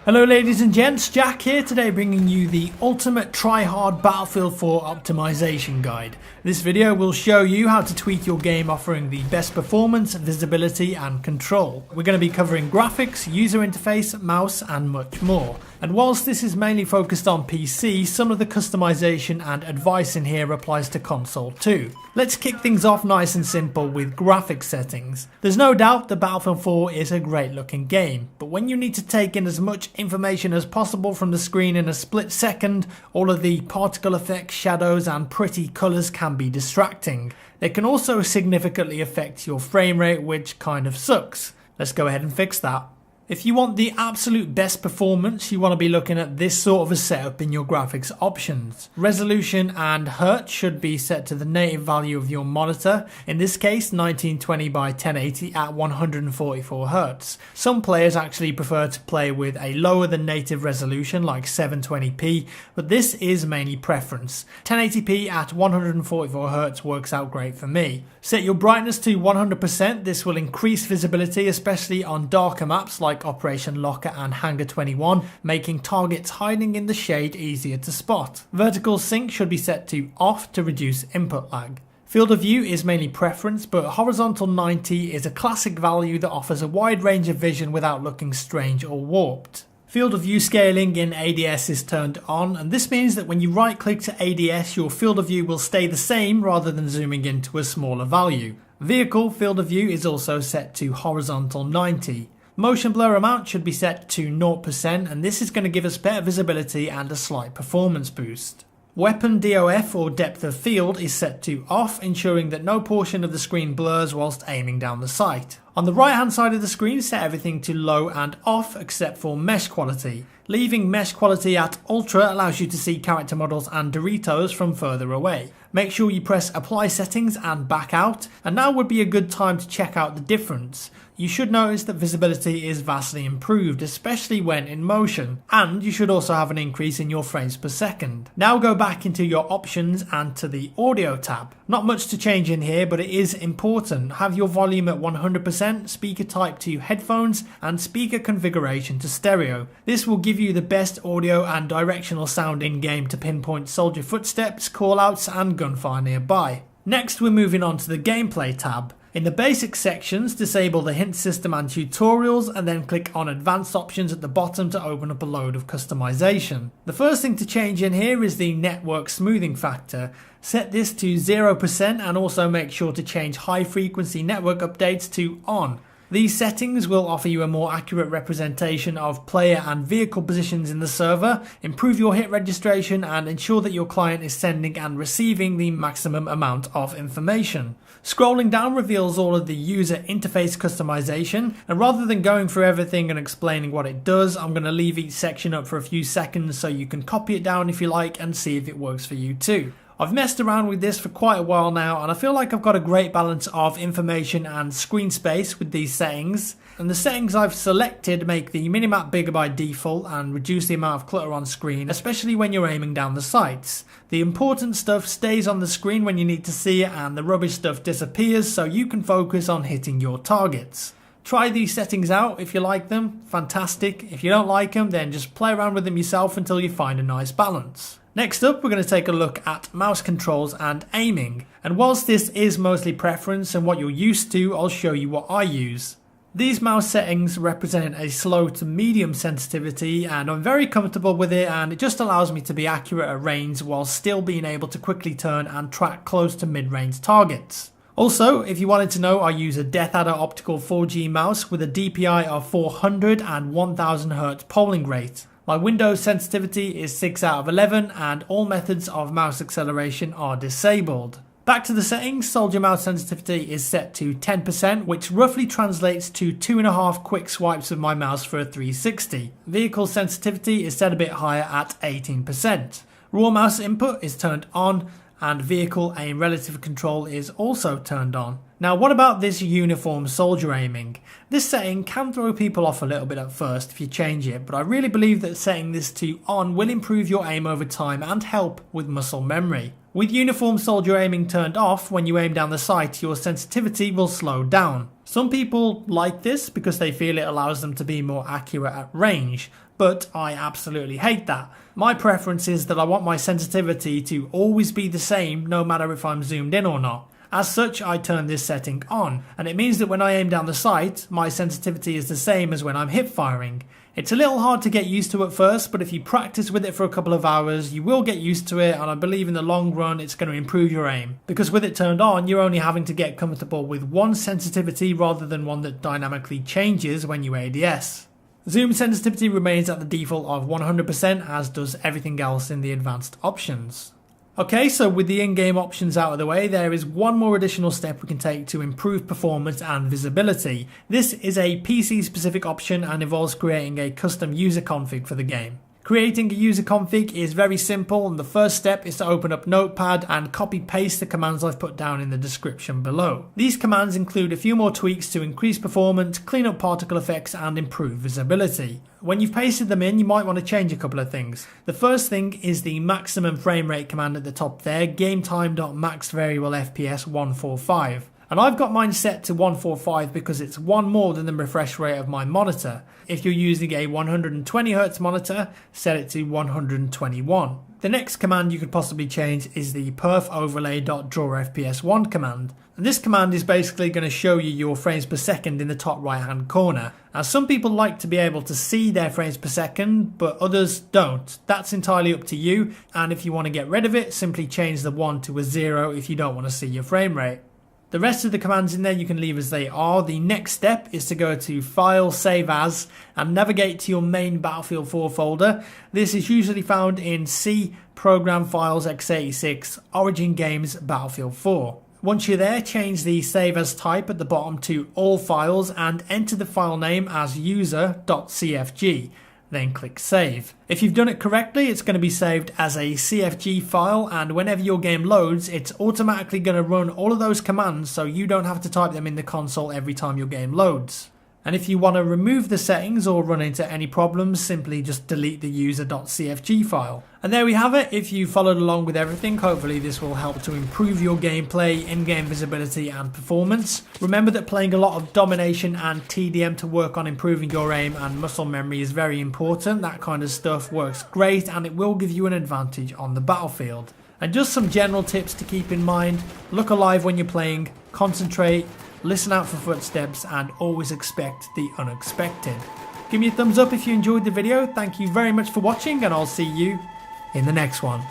Hello ladies and gents, Jack here today bringing you the ultimate Tryhard Battlefield 4 optimization guide. This video will show you how to tweak your game offering the best performance, visibility and control. We're going to be covering graphics, user interface, mouse and much more. And whilst this is mainly focused on PC, some of the customization and advice in here applies to console too. Let's kick things off nice and simple with graphics settings. There's no doubt that Battlefield 4 is a great looking game, but when you need to take in as much information as possible from the screen in a split second, all of the particle effects, shadows and pretty colours can be distracting. They can also significantly affect your frame rate, which kind of sucks. Let's go ahead and fix that. If you want the absolute best performance, you want to be looking at this sort of a setup in your graphics options. Resolution and hertz should be set to the native value of your monitor, in this case 1920 by 1080 at 144 Hz. Some players actually prefer to play with a lower than native resolution like 720p, but this is mainly preference. 1080p at 144 Hz works out great for me. Set your brightness to 100%, this will increase visibility especially on darker maps like Operation Locker and Hangar 21, making targets hiding in the shade easier to spot. Vertical sync should be set to off to reduce input lag. Field of view is mainly preference, but horizontal 90 is a classic value that offers a wide range of vision without looking strange or warped. Field of view scaling in ADS is turned on, and this means that when you right click to ADS, your field of view will stay the same rather than zooming into a smaller value. Vehicle field of view is also set to horizontal 90. Motion blur amount should be set to 0%, and this is going to give us better visibility and a slight performance boost. Weapon DOF or depth of field is set to off, ensuring that no portion of the screen blurs whilst aiming down the sight. On the right hand side of the screen, set everything to low and off except for mesh quality. Leaving mesh quality at ultra allows you to see character models and Doritos from further away. Make sure you press apply settings and back out, and now would be a good time to check out the difference. You should notice that visibility is vastly improved, especially when in motion, and you should also have an increase in your frames per second. Now go back into your options and to the audio tab. Not much to change in here, but it is important. Have your volume at 100%, speaker type to headphones, and speaker configuration to stereo. This will give you the best audio and directional sound in game to pinpoint soldier footsteps, callouts and gunfire nearby. Next we're moving on to the gameplay tab. In the basic sections, disable the hint system and tutorials, and then click on advanced options at the bottom to open up a load of customization. The first thing to change in here is the network smoothing factor. Set this to 0% and also make sure to change high frequency network updates to on. These settings will offer you a more accurate representation of player and vehicle positions in the server, improve your hit registration and ensure that your client is sending and receiving the maximum amount of information. Scrolling down reveals all of the user interface customization, and rather than going through everything and explaining what it does, I'm going to leave each section up for a few seconds so you can copy it down if you like and see if it works for you too. I've messed around with this for quite a while now, and I feel like I've got a great balance of information and screen space with these settings. And the settings I've selected make the minimap bigger by default and reduce the amount of clutter on screen, especially when you're aiming down the sights. The important stuff stays on the screen when you need to see it, and the rubbish stuff disappears so you can focus on hitting your targets. Try these settings out. If you like them, fantastic. If you don't like them, then just play around with them yourself until you find a nice balance. Next up, we're going to take a look at mouse controls and aiming. And whilst this is mostly preference and what you're used to, I'll show you what I use. These mouse settings represent a slow to medium sensitivity, and I'm very comfortable with it, and it just allows me to be accurate at range while still being able to quickly turn and track close to mid-range targets. Also, if you wanted to know, I use a Death Adder optical 4G mouse with a DPI of 400 and 1000 Hz polling rate. My Windows sensitivity is 6 out of 11 and all methods of mouse acceleration are disabled. Back to the settings, soldier mouse sensitivity is set to 10%, which roughly translates to 2.5 quick swipes of my mouse for a 360. Vehicle sensitivity is set a bit higher at 18%. Raw mouse input is turned on, and vehicle aim relative control is also turned on. Now what about this uniform soldier aiming? This setting can throw people off a little bit at first if you change it, but I really believe that setting this to on will improve your aim over time and help with muscle memory. With uniform soldier aiming turned off, when you aim down the sight, your sensitivity will slow down. Some people like this because they feel it allows them to be more accurate at range, but I absolutely hate that. My preference is that I want my sensitivity to always be the same no matter if I'm zoomed in or not. As such, I turn this setting on, and it means that when I aim down the sight, my sensitivity is the same as when I'm hip firing. It's a little hard to get used to at first, but if you practice with it for a couple of hours, you will get used to it, and I believe in the long run it's going to improve your aim. Because with it turned on, you're only having to get comfortable with one sensitivity rather than one that dynamically changes when you ADS. Zoom sensitivity remains at the default of 100%, as does everything else in the advanced options. Okay, so with the in-game options out of the way, there is one more additional step we can take to improve performance and visibility. This is a PC-specific option and involves creating a custom user config for the game. Creating a user config is very simple, and the first step is to open up Notepad and copy-paste the commands I've put down in the description below. These commands include a few more tweaks to increase performance, clean up particle effects, and improve visibility. When you've pasted them in, you might want to change a couple of things. The first thing is the maximum frame rate command at the top there, gametime.max variable FPS 145. And I've got mine set to 145 because it's one more than the refresh rate of my monitor. If you're using a 120Hz monitor, set it to 121. The next command you could possibly change is the perf_overlay.drawfps1 command. And this command is basically going to show you your frames per second in the top right hand corner. Now some people like to be able to see their frames per second, but others don't. That's entirely up to you, and if you want to get rid of it, simply change the 1 to a 0 if you don't want to see your frame rate. The rest of the commands in there you can leave as they are. The next step is to go to File, Save As, and navigate to your main Battlefield 4 folder. This is usually found in C, Program Files x86, Origin Games, Battlefield 4. Once you're there, change the Save As type at the bottom to All Files and enter the file name as user.cfg. Then click Save. If you've done it correctly, it's going to be saved as a CFG file, and whenever your game loads, it's automatically going to run all of those commands so you don't have to type them in the console every time your game loads. And if you want to remove the settings or run into any problems, simply just delete the user.cfg file. And there we have it. If you followed along with everything, hopefully this will help to improve your gameplay, in-game visibility and performance. Remember that playing a lot of domination and TDM to work on improving your aim and muscle memory is very important. That kind of stuff works great and it will give you an advantage on the battlefield. And just some general tips to keep in mind: look alive when you're playing, concentrate, listen out for footsteps, and always expect the unexpected. Give me a thumbs up if you enjoyed the video. Thank you very much for watching, and I'll see you in the next one.